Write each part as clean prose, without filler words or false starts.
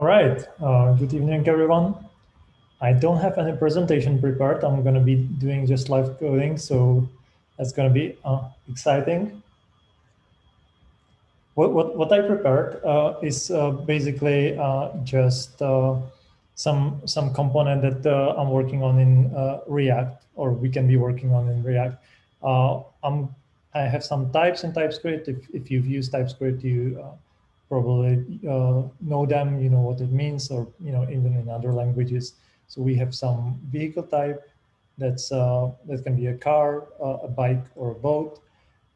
right. Good evening, everyone. I don't have any presentation prepared. I'm going to be doing just live coding, so that's going to be exciting. What I prepared is basically just some component that I'm working on in React, or we can be working on in React. Uh, I'm I have some types in TypeScript. If you've used TypeScript, you probably know them. You know what it means, or even in other languages. So we have some vehicle type that can be a car, a bike, or a boat.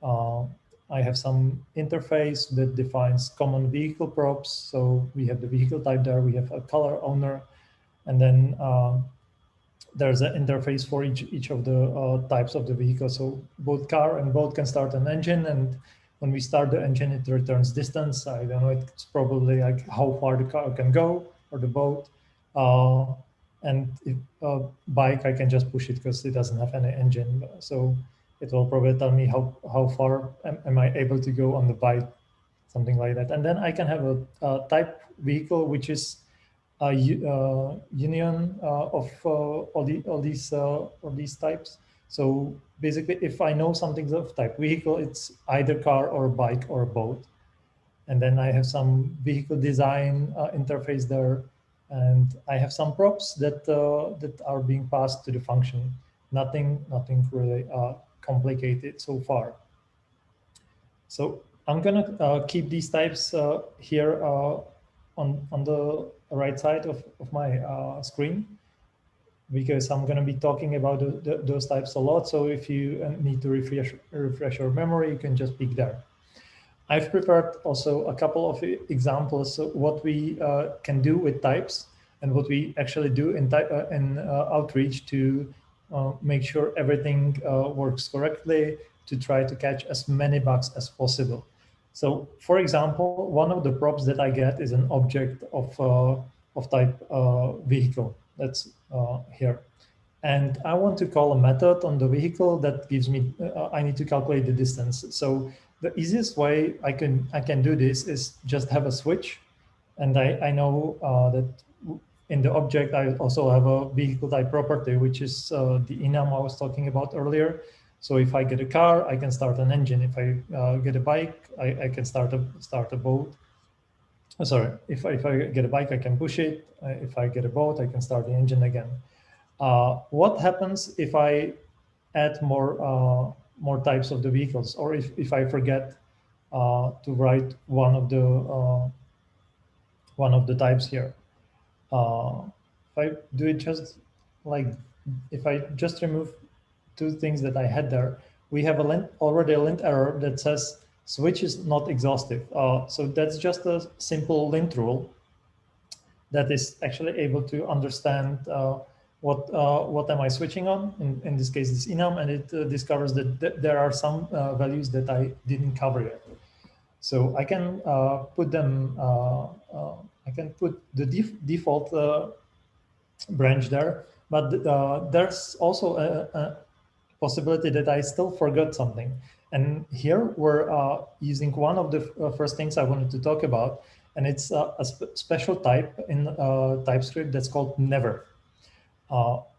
Uh, I have some interface that defines common vehicle props. So we have the vehicle type there, we have a color owner, and then there's an interface for each of the types of the vehicle. So both car and boat can start an engine, and when we start the engine, it returns distance. I don't know, it's probably like how far the car can go or the boat. Uh, and if bike, I can just push it because it doesn't have any engine. So it will probably tell me how far am I able to go on the bike, something like that. And then I can have a type vehicle, which is union of all these types. So basically, if I know something's of type vehicle, it's either car or bike or boat. And then I have some vehicle design interface there, and I have some props that are being passed to the function. Nothing really complicated so far. So I'm gonna keep these types here on the right side of my screen, because I'm gonna be talking about those types a lot. So if you need to refresh your memory, you can just pick there. I've prepared also a couple of examples of what we can do with types and what we actually do in outreach to make sure everything works correctly, to try to catch as many bugs as possible. So, for example, one of the props that I get is an object of type vehicle. That's here. And I want to call a method on the vehicle that gives me, I need to calculate the distance. So the easiest way I can do this is just have a switch. And I know that in the object, I also have a vehicle type property, which is the enum I was talking about earlier. So if I get a car, I can start an engine. If I get a bike, I can start a boat. Sorry, if I get a bike, I can push it. If I get a boat, I can start the engine again. What happens if I add more types of the vehicles, or if I forget to write one of the types here? If I do it just like, if I just remove two things that I had there, we have already a lint error that says switch is not exhaustive. So that's just a simple lint rule that is actually able to understand what am I switching on, in this case this enum, and it discovers that there are some values that I didn't cover yet. So I can put them, I can put the default branch there, but there's also a possibility that I still forgot something. And here we're using one of the first things I wanted to talk about, and it's a special type in TypeScript that's called never.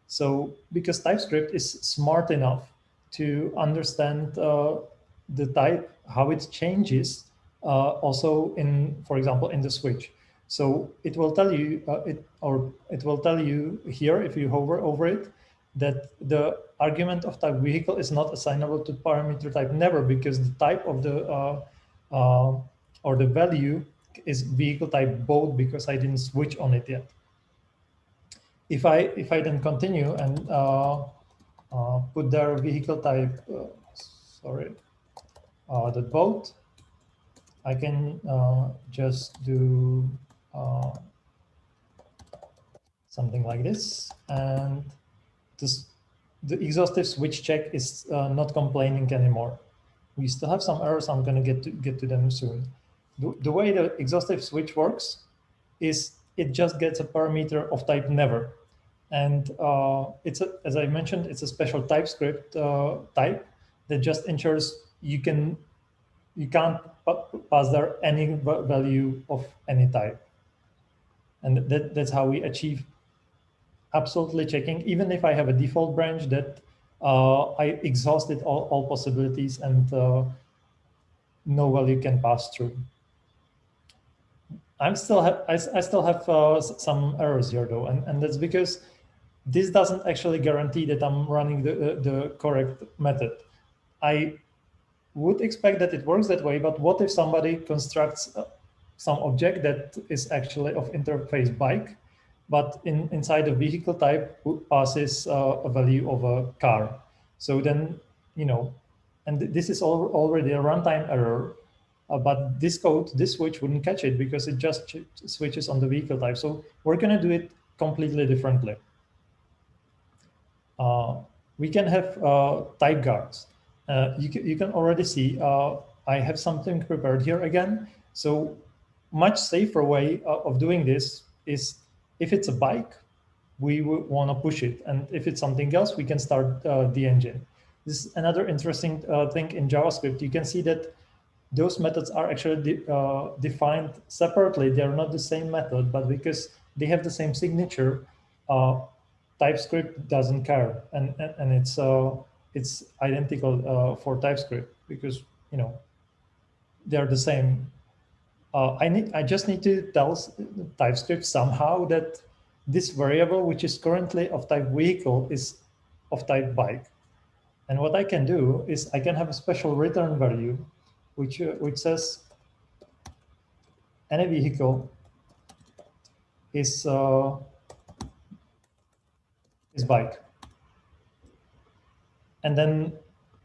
So because TypeScript is smart enough to understand the type, how it changes, also in, for example, in the switch. So it will tell you it will tell you here, if you hover over it, that the argument of type vehicle is not assignable to parameter type never, because the type of the or the value is vehicle type boat, because I didn't switch on it yet. If I then continue and put their vehicle type, the boat, I can just do something like this, and the exhaustive switch check is not complaining anymore. We still have some errors. I'm going to get to them soon. The way the exhaustive switch works is it just gets a parameter of type never. And as I mentioned, it's a special TypeScript type that just ensures you can't pass there any value of any type. And that's how we achieve absolutely checking, even if I have a default branch, that I exhausted all possibilities and no value can pass through. I still have some errors here though, and that's because this doesn't actually guarantee that I'm running the correct method. I would expect that it works that way, but what if somebody constructs some object that is actually of interface bike, but inside the vehicle type passes a value of a car? So then, and this is already a runtime error, but this code, this switch wouldn't catch it because it just switches on the vehicle type. So we're going to do it completely differently. We can have type guards. You can already see I have something prepared here again. So much safer way of doing this is, if it's a bike, we want to push it. And if it's something else, we can start the engine. This is another interesting thing in JavaScript. You can see that those methods are actually defined separately. They're not the same method, but because they have the same signature, TypeScript doesn't care, and it's identical for TypeScript because they're the same. I just need to tell TypeScript somehow that this variable, which is currently of type vehicle, is of type bike. And what I can do is I can have a special return value, which says any vehicle is bike. And then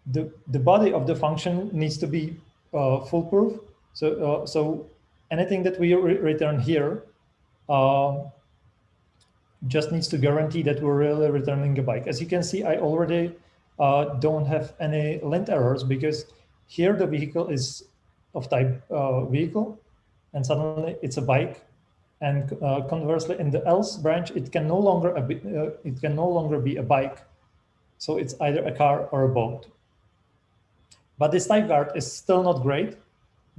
the body of the function needs to be foolproof. So anything that we return here just needs to guarantee that we're really returning a bike. As you can see, I already don't have any lint errors because here the vehicle is of type vehicle, and suddenly it's a bike. And conversely, in the else branch, it can no longer be a bike. So it's either a car or a boat. But this type guard is still not great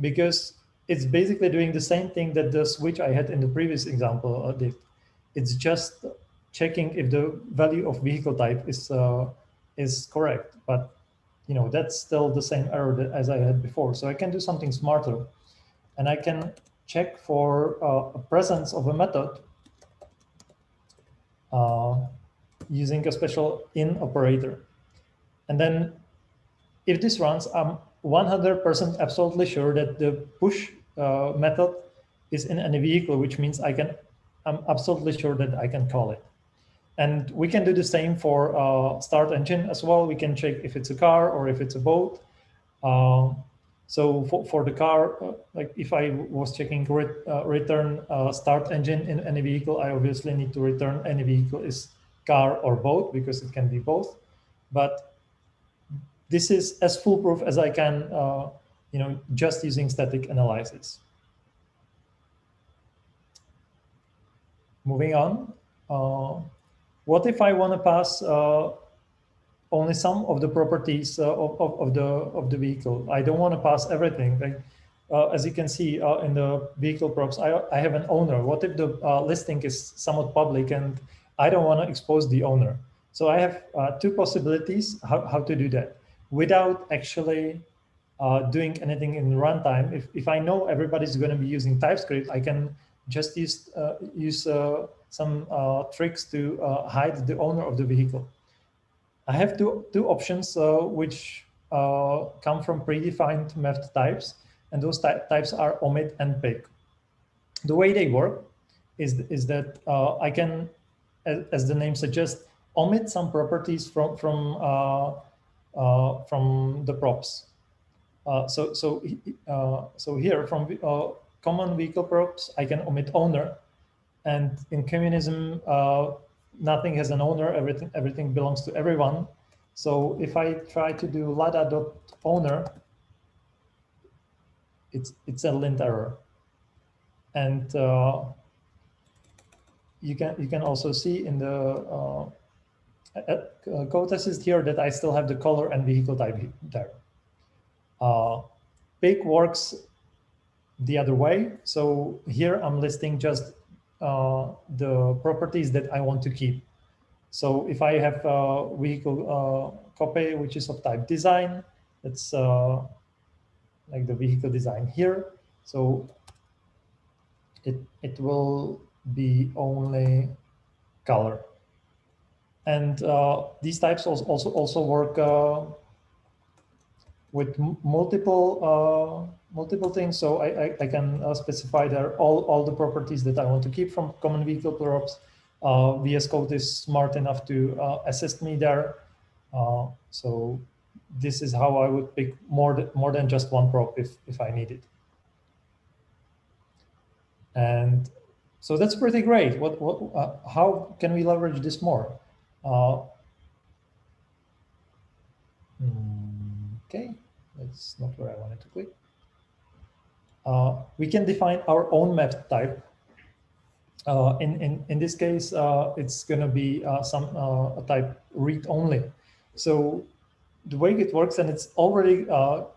because it's basically doing the same thing that the switch I had in the previous example did. It's just checking if the value of vehicle type is correct. But that's still the same error as I had before. So I can do something smarter, and I can check for a presence of a method using a special in operator. And then if this runs, I'm 100% absolutely sure that the push method is in any vehicle, which means I'm absolutely sure that I can call it. And we can do the same for start engine as well. We can check if it's a car or if it's a boat. So for the car, like if I was checking return start engine in any vehicle, I obviously need to return any vehicle is car or boat because it can be both. But this is as foolproof as I can, just using static analysis. Moving on. What if I want to pass only some of the properties of the vehicle? I don't want to pass everything. Like, as you can see in the vehicle props, I have an owner. What if the listing is somewhat public and I don't want to expose the owner? So I have two possibilities how to do that without actually doing anything in runtime. If I know everybody's going to be using TypeScript, I can just use some tricks to hide the owner of the vehicle. I have two options which come from predefined method types, and those types are omit and pick. The way they work is that I can, as the name suggests, omit some properties from the props. So here from common vehicle props, I can omit owner, and in communism, nothing has an owner. Everything belongs to everyone. So if I try to do lada.owner, it's a lint error, and you can also see in the code assist here that I still have the color and vehicle type there. Pick works the other way. So here I'm listing just the properties that I want to keep. So if I have a vehicle copy which is of type design, it's like the vehicle design here. So it will be only color. And these types also work with multiple things. So I can specify there all the properties that I want to keep from common vehicle props. VS Code is smart enough to assist me there. So this is how I would pick more than just one prop if I need it. And so that's pretty great. How can we leverage this more? Okay, that's not where I wanted to click. We can define our own map type. In this case, it's going to be a type read only. So the way it works, and it's already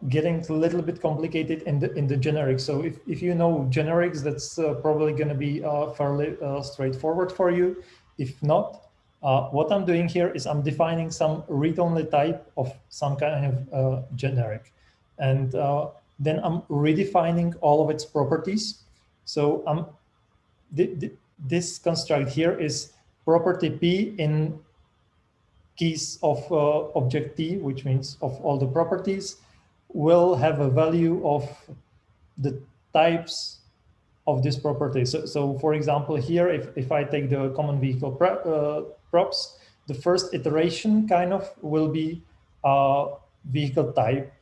getting a little bit complicated in the generics. So if you know generics, that's probably going to be fairly straightforward for you. If not, what I'm doing here is I'm defining some read-only type of some kind of generic, and then I'm redefining all of its properties. So this construct here is property P in keys of object T, which means of all the properties, will have a value of the types of this property. So for example, here, if I take the common vehicle props, the first iteration kind of will be vehicle type.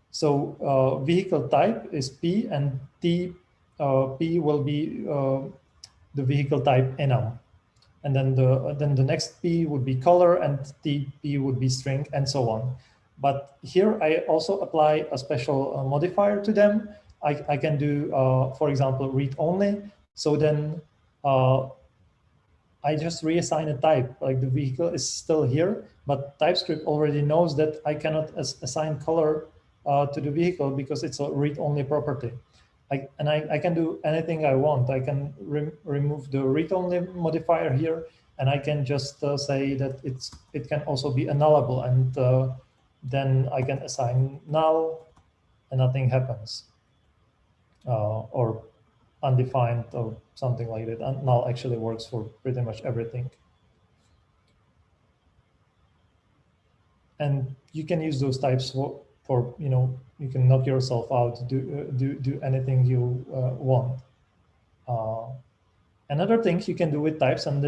So vehicle type is P, and P will be the vehicle type enum. And then the next P would be color, and TP would be string, and so on. But here I also apply a special modifier to them. I can do, for example, read only. So then I just reassign a type, like the vehicle is still here, but TypeScript already knows that I cannot assign color to the vehicle because it's a read only property. I can do anything I want. I can remove the read-only modifier here, and I can just say that it can also be a nullable, and then I can assign null, and nothing happens, or undefined or something like that. And null actually works for pretty much everything. And you can use those types for you can knock yourself out, do anything you want. Another thing you can do with types, and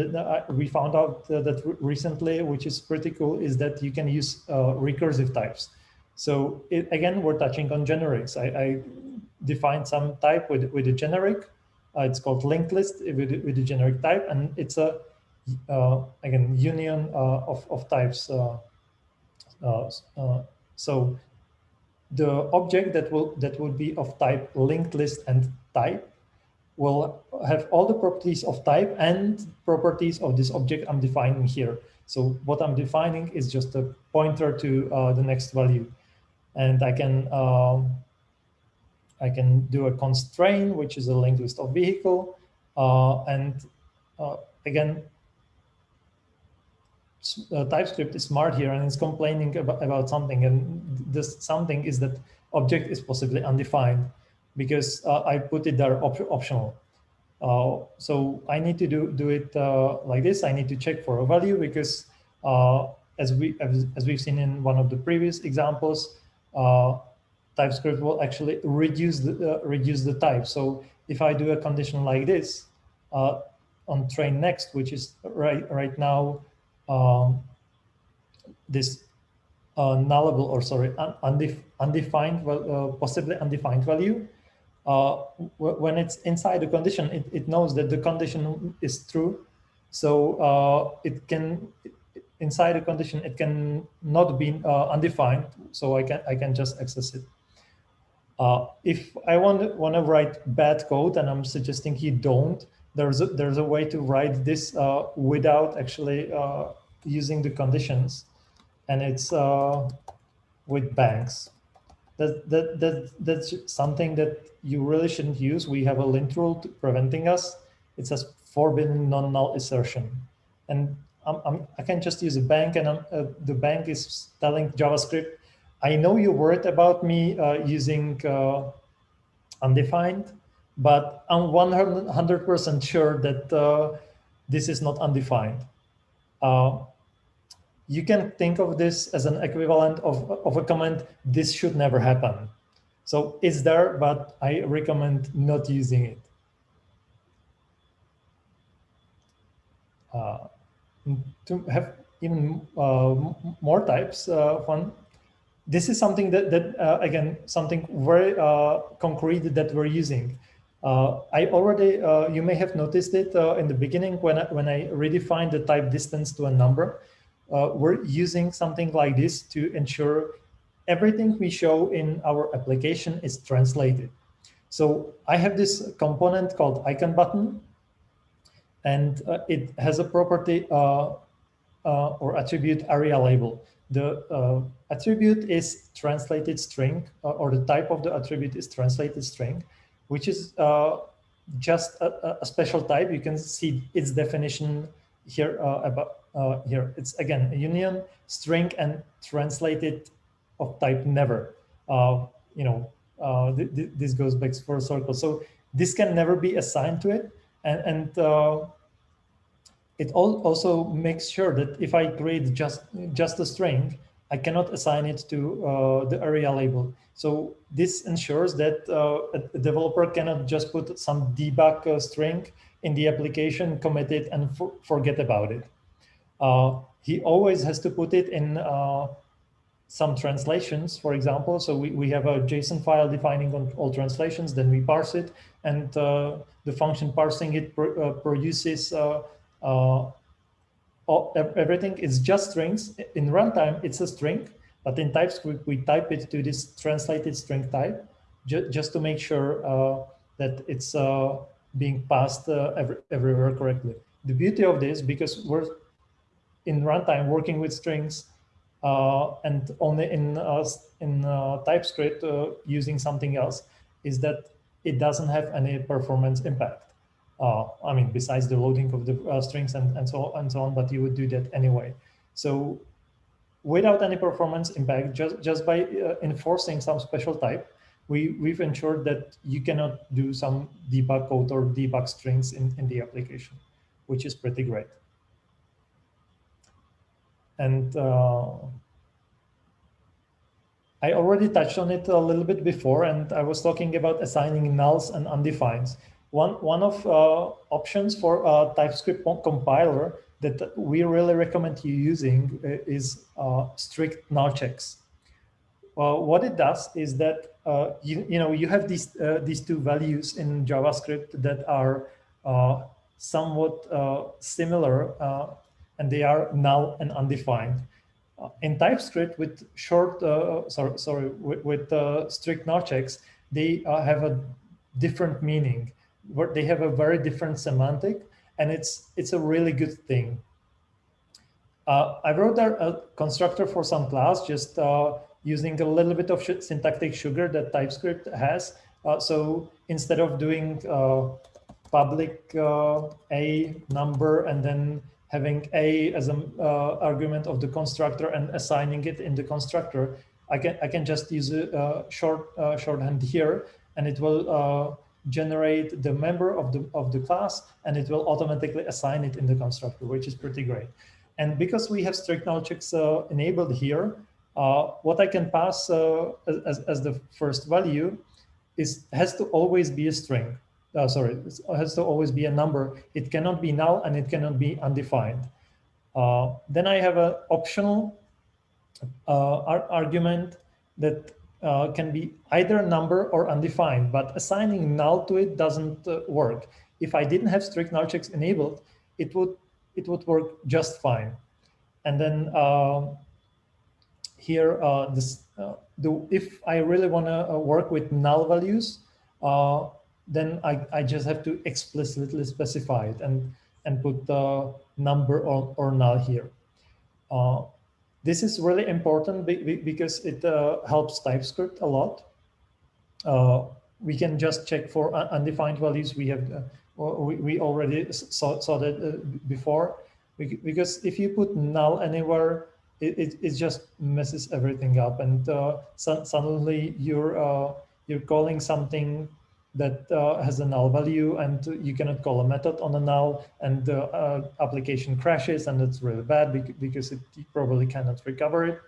we found out that recently, which is pretty cool, is that you can use recursive types. So again, we're touching on generics. I defined some type with a generic. It's called linked list with a generic type, and it's a again union of types. So the object that would be of type linked list and type will have all the properties of type and properties of this object I'm defining here. So what I'm defining is just a pointer to the next value, and I can do a constraint, which is a linked list of vehicle, and again, TypeScript is smart here, and it's complaining about something, and this something is that object is possibly undefined because I put it there optional. So I need to do it like this. I need to check for a value because as we've seen in one of the previous examples, TypeScript will actually reduce the type. So if I do a condition like this on train next, which is right now this nullable, or sorry, undefined, possibly undefined value. When it's inside the condition, it knows that the condition is true. So it can, inside the condition, it can not be undefined. So I can just access it. If I want to write bad code, and I'm suggesting you don't, there's a way to write this without actually using the conditions, and it's with banks. That's something that you really shouldn't use. We have a lint rule preventing us. It says forbidden non-null assertion. And I can just use a bank, and the bank is telling JavaScript, I know you're worried about me using undefined, but I'm 100% sure that this is not undefined. You can think of this as an equivalent of a comment, this should never happen. So it's there, but I recommend not using it. To have even more types, fun. This is something that again, something very concrete that we're using. I already, you may have noticed it in the beginning when I redefined the type distance to a number. We're using something like this to ensure everything we show in our application is translated. So I have this component called icon button, and it has a property or attribute area label. The attribute is translated string, or the type of the attribute is translated string, which is just a special type. You can see its definition here here. It's again a union string and translated of type never. This goes back for a circle. So this can never be assigned to it, and it also makes sure that if I create just a string, I cannot assign it to the area label. So this ensures that a developer cannot just put some debug string in the application, commit it, and forget about it. He always has to put it in some translations, for example. So we have a JSON file defining all translations, then we parse it, and the function parsing it produces everything is just strings. In runtime, it's a string, but in TypeScript, we type it to this translated string type, just to make sure that it's being passed everywhere correctly. The beauty of this, because we're in runtime working with strings and only in TypeScript using something else, is that it doesn't have any performance impact. I mean, besides the loading of the strings and so on, but you would do that anyway. So without any performance impact, just by enforcing some special type, we've ensured that you cannot do some debug code or debug strings in the application, which is pretty great. And I already touched on it a little bit before, and I was talking about assigning nulls and undefineds. One of options for a TypeScript compiler that we really recommend you using is strict null checks. What it does is that you have these two values in JavaScript that are somewhat similar, and they are null and undefined. In TypeScript, with strict null checks, they have a different meaning. They have a very different semantic, and it's a really good thing. I wrote a constructor for some class, just using a little bit of syntactic sugar that TypeScript has. So instead of doing public a number and then having a as an argument of the constructor and assigning it in the constructor, I can just use a shorthand here, and it will generate the member of the class, and it will automatically assign it in the constructor, which is pretty great. And because we have strict null checks enabled here, what I can pass as the first value has to always be a string. It has to always be a number. It cannot be null and it cannot be undefined. Then I have an optional argument that can be either number or undefined, but assigning null to it doesn't work. If I didn't have strict null checks enabled, it would work just fine. And then here, if I really want to work with null values, then I just have to explicitly specify it and put the number or null here. This is really important because it helps TypeScript a lot. We can just check for undefined values. We have we already saw that before, because if you put null anywhere, it just messes everything up, and suddenly you're calling something that has a null value, and you cannot call a method on a null, and the application crashes, and it's really bad because it probably cannot recover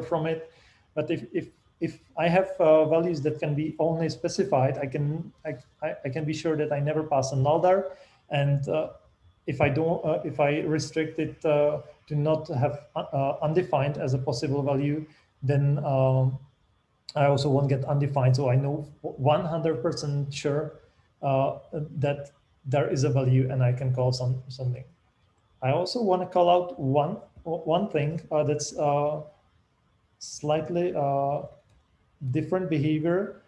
from it. But if I have values that can be only specified, I can be sure that I never pass a null there, and if I restrict it to not have undefined as a possible value, then I also won't get undefined. So I know 100% sure that there is a value and I can call something. I also want to call out one thing that's slightly different behavior.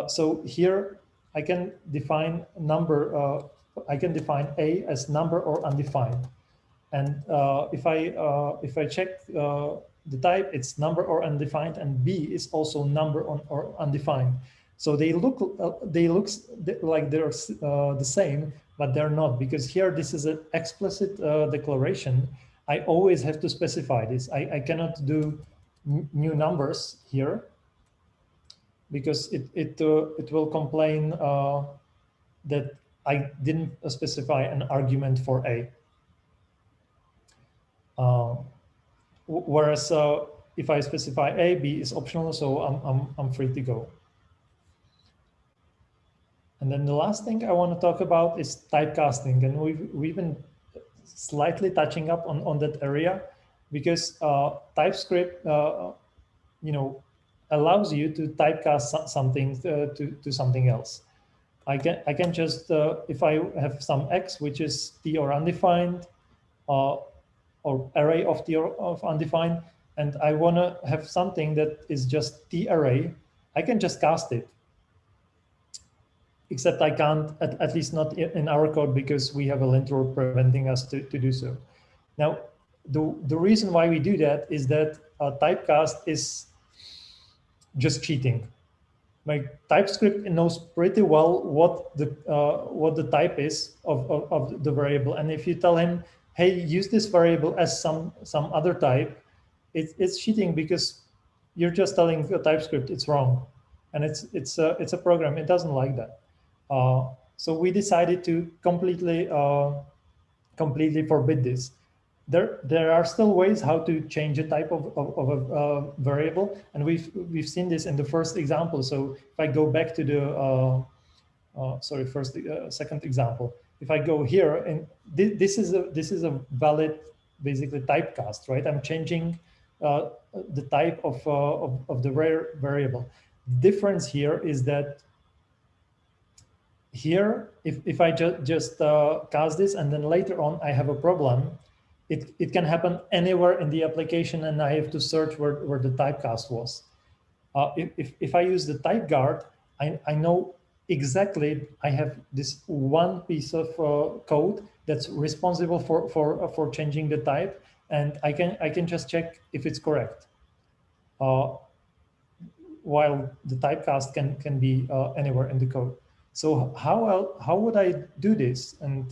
So here I can define number. I can define A as number or undefined, and if I check the type, it's number or undefined, and B is also number or undefined. So they look like they're the same, but they're not, because here this is an explicit declaration. I always have to specify this. I cannot do new numbers here, because it will complain that I didn't specify an argument for A. Whereas if I specify A, B is optional, so I'm free to go. And then the last thing I want to talk about is typecasting, and we've been slightly touching up on that area, because Typescript allows you to typecast something to something else. I can just if I have some X which is T or undefined, or array of T of undefined, and I want to have something that is just T array, I can just cast it. Except I can't, at least not in our code, because we have a linter preventing us to do so. Now, the reason why we do that is that typecast is just cheating. Like, Typescript knows pretty well what the type is of the variable, and if you tell him, hey, use this variable as some other type, it's cheating, because you're just telling Typescript it's wrong, and it's a program. It doesn't like that. So we decided to completely forbid this. There are still ways how to change a type of a variable, and we've seen this in the first example. So if I go back to the second example, if I go here, and this is a valid, basically, typecast, right? I'm changing the type of the variable. Difference here is that here, if I just cast this, and then later on I have a problem, it can happen anywhere in the application, and I have to search where the typecast was. If I use the type guard, I know exactly I have this one piece of code that's responsible for changing the type, and I can just check if it's correct. While the typecast can be anywhere in the code. So how would I do this? And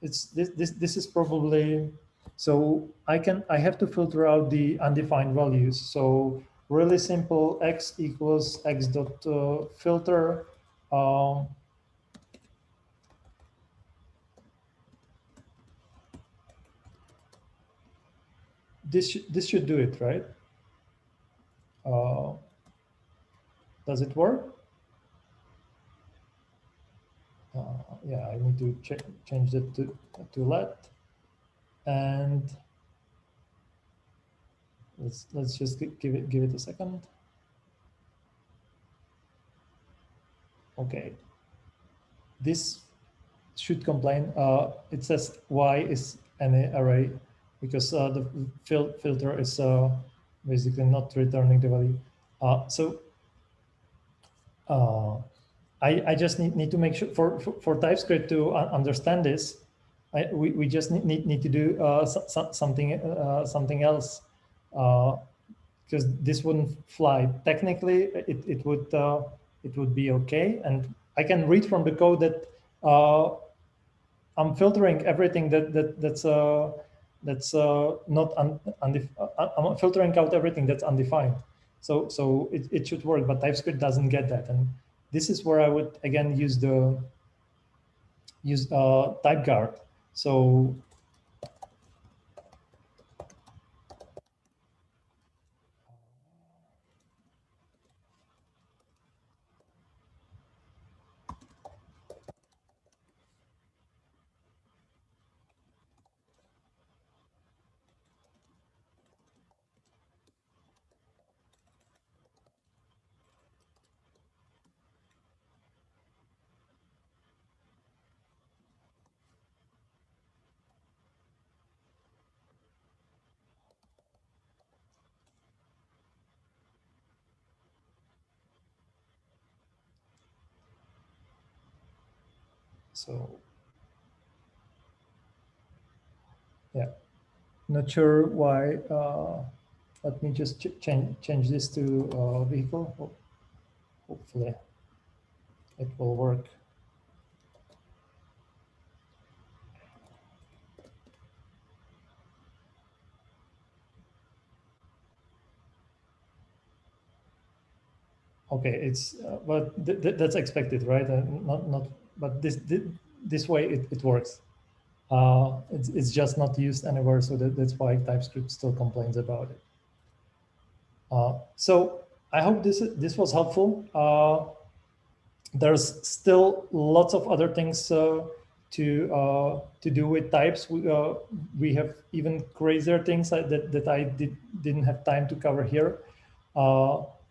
this is probably, so I have to filter out the undefined values. So really simple, x equals x dot filter. This should do it, right? Does it work? Yeah, I need to change that to let, and let's just give it a second. Okay, this should complain. It says y is any array, because the filter is basically not returning the value. I just need to make sure for Typescript to understand this. We just need to do something else, because this wouldn't fly. Technically, it would be okay, and I can read from the code that I'm filtering everything that's not I'm filtering out everything that's undefined. So it should work, but TypeScript doesn't get that, and this is where I would again use type guard. So yeah, not sure why. Let me just change this to vehicle. Hopefully it will work. Okay, it's but that's expected, right? Not but this way it works. It's just not used anywhere, so that's why TypeScript still complains about it. So I hope this was helpful. There's still lots of other things to do with types. We have even crazier things that I didn't have time to cover here.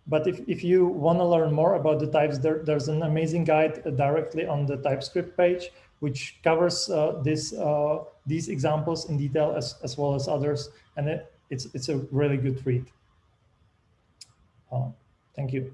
But if you want to learn more about the types, there's an amazing guide directly on the TypeScript page, which covers these examples in detail as well as others. And it's a really good read. Thank you.